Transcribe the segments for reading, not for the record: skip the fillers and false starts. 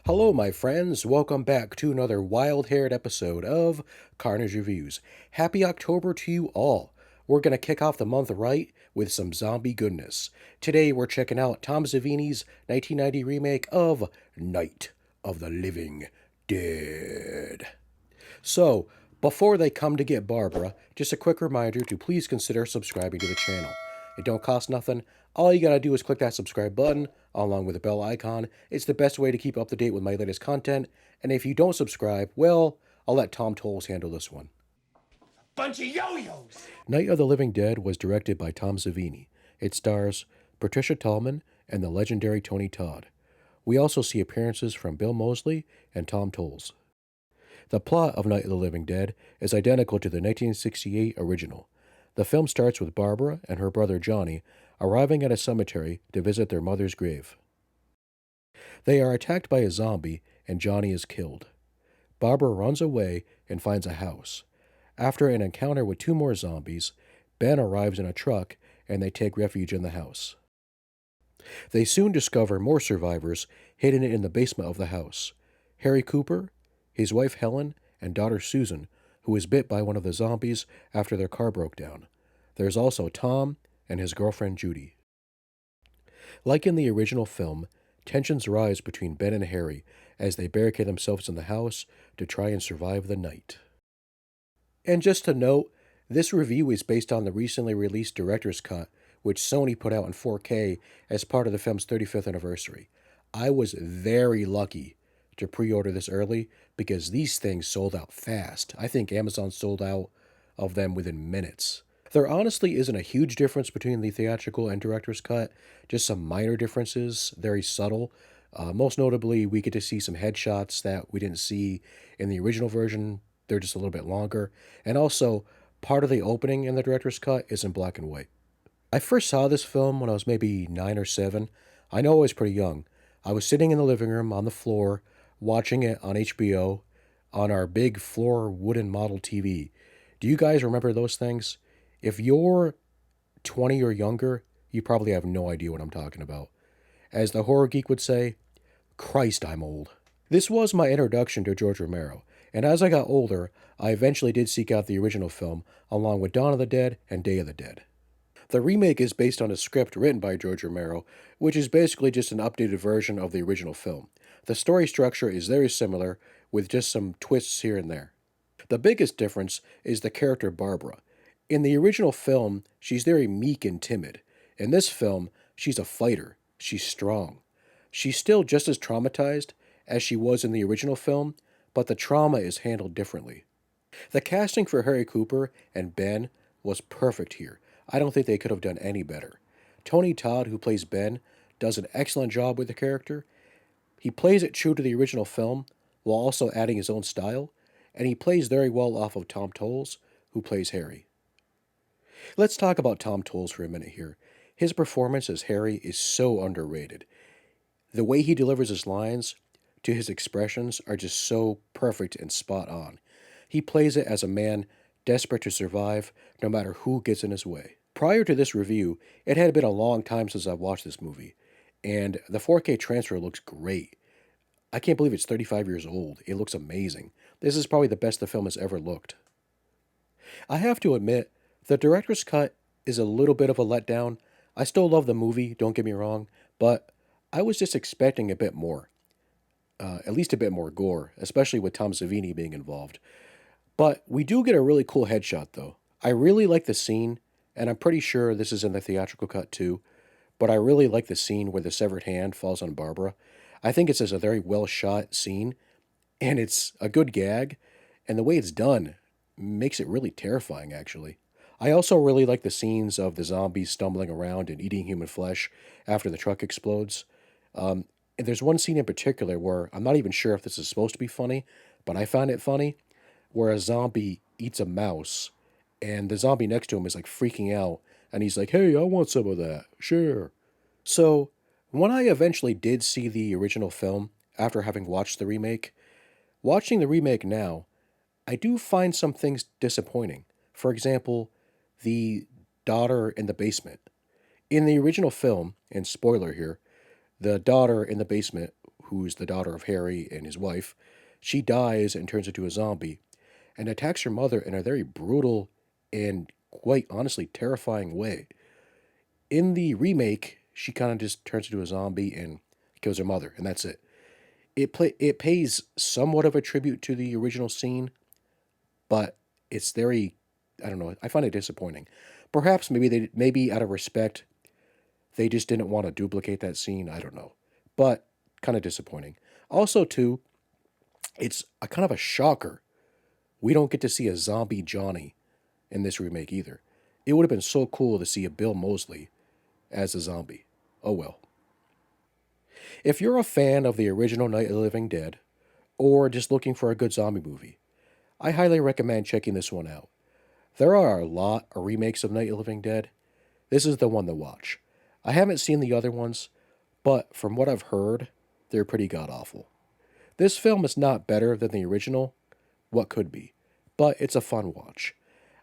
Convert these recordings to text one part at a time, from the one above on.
Hello, my friends. Welcome back to another wild-haired episode of Carnage Reviews. Happy October to you all. We're going to kick off the month right with some zombie goodness. Today, we're checking out Tom Savini's 1990 remake of Night of the Living Dead. So, before they come to get Barbara, just a quick reminder to please consider subscribing to the channel. It don't cost nothing. All you gotta do is click that subscribe button along with the bell icon. It's the best way to keep up to date with my latest content. And if you don't subscribe, well, I'll let Tom Tolles handle this one. Bunch of yo-yos! Night of the Living Dead was directed by Tom Savini. It stars Patricia Tallman and the legendary Tony Todd. We also see appearances from Bill Moseley and Tom Tolles. The plot of Night of the Living Dead is identical to the 1968 original. The film starts with Barbara and her brother Johnny arriving at a cemetery to visit their mother's grave. They are attacked by a zombie and Johnny is killed. Barbara runs away and finds a house. After an encounter with two more zombies, Ben arrives in a truck and they take refuge in the house. They soon discover more survivors hidden in the basement of the house. Harry Cooper, his wife Helen, and daughter Susan, who is bit by one of the zombies after their car broke down. There's also Tom and his girlfriend Judy. Like in the original film, tensions rise between Ben and Harry as they barricade themselves in the house to try and survive the night. And just to note, this review is based on the recently released director's cut, which Sony put out in 4K as part of the film's 35th anniversary. I was very lucky to pre-order this early because these things sold out fast. I think Amazon sold out of them within minutes. There honestly isn't a huge difference between the theatrical and director's cut, just some minor differences, very subtle. Most notably, we get to see some headshots that we didn't see in the original version. They're just a little bit longer. And also, part of the opening in the director's cut is in black and white. I first saw this film when I was maybe 9 or 7. I know I was pretty young. I was sitting in the living room on the floor, watching it on HBO on our big floor wooden model TV. Do you guys remember those things? If you're 20 or younger, you probably have no idea what I'm talking about. As the horror geek would say, Christ, I'm old. This was my introduction to George Romero, and as I got older, I eventually did seek out the original film, along with Dawn of the Dead and Day of the Dead. The remake is based on a script written by George Romero, which is basically just an updated version of the original film. The story structure is very similar, with just some twists here and there. The biggest difference is the character Barbara. In the original film, she's very meek and timid. In this film, she's a fighter. She's strong. She's still just as traumatized as she was in the original film, but the trauma is handled differently. The casting for Harry Cooper and Ben was perfect here. I don't think they could have done any better. Tony Todd, who plays Ben, does an excellent job with the character. He plays it true to the original film, while also adding his own style, and he plays very well off of Tom Tolles, who plays Harry. Let's talk about Tom Tolles for a minute here. His performance as Harry is so underrated. The way he delivers his lines to his expressions are just so perfect and spot on. He plays it as a man desperate to survive no matter who gets in his way. Prior to this review, it had been a long time since I've watched this movie, and the 4K transfer looks great. I can't believe it's 35 years old. It looks amazing. This is probably the best the film has ever looked. I have to admit, the director's cut is a little bit of a letdown. I still love the movie, don't get me wrong, but I was just expecting a bit more. At least a bit more gore, especially with Tom Savini being involved. But we do get a really cool headshot, though. I really like the scene, and I'm pretty sure this is in the theatrical cut too, but I really like the scene where the severed hand falls on Barbara. I think it's just a very well-shot scene, and it's a good gag, and the way it's done makes it really terrifying, actually. I also really like the scenes of the zombies stumbling around and eating human flesh after the truck explodes. And there's one scene in particular where I'm not even sure if this is supposed to be funny, but I find it funny, where a zombie eats a mouse, and the zombie next to him is like freaking out, and he's like, hey, I want some of that, sure. So, when I eventually did see the original film, after having watched the remake, watching the remake now, I do find some things disappointing. For example, the daughter in the basement. In the original film, and spoiler here, the daughter in the basement, who's the daughter of Harry and his wife, she dies and turns into a zombie and attacks her mother in a very brutal and quite honestly terrifying way. In the remake, she kind of just turns into a zombie and kills her mother, and that's it. It pays somewhat of a tribute to the original scene, but it's very, I don't know, I find it disappointing. Perhaps maybe out of respect they just didn't want to duplicate that scene. I don't know, but kind of disappointing. Also, too, it's a kind of a shocker. We don't get to see a zombie Johnny in this remake either. It would have been so cool to see a Bill Moseley as a zombie. Oh well. If you're a fan of the original Night of the Living Dead, or just looking for a good zombie movie, I highly recommend checking this one out. There are a lot of remakes of Night of the Living Dead. This is the one to watch. I haven't seen the other ones, but from what I've heard, they're pretty god awful. This film is not better than the original, what could be, but it's a fun watch.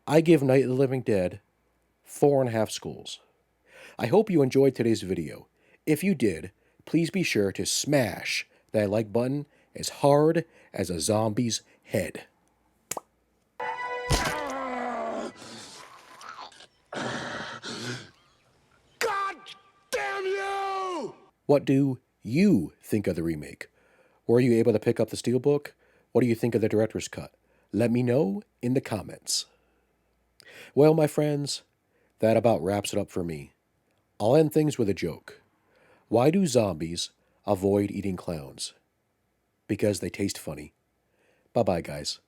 I give Night of the Living Dead 4.5 schools. I hope you enjoyed today's video. If you did, please be sure to smash that like button as hard as a zombie's head. God damn you! What do you think of the remake? Were you able to pick up the Steelbook? What do you think of the director's cut? Let me know in the comments. Well, my friends, that about wraps it up for me. I'll end things with a joke. Why do zombies avoid eating clowns? Because they taste funny. Bye-bye, guys.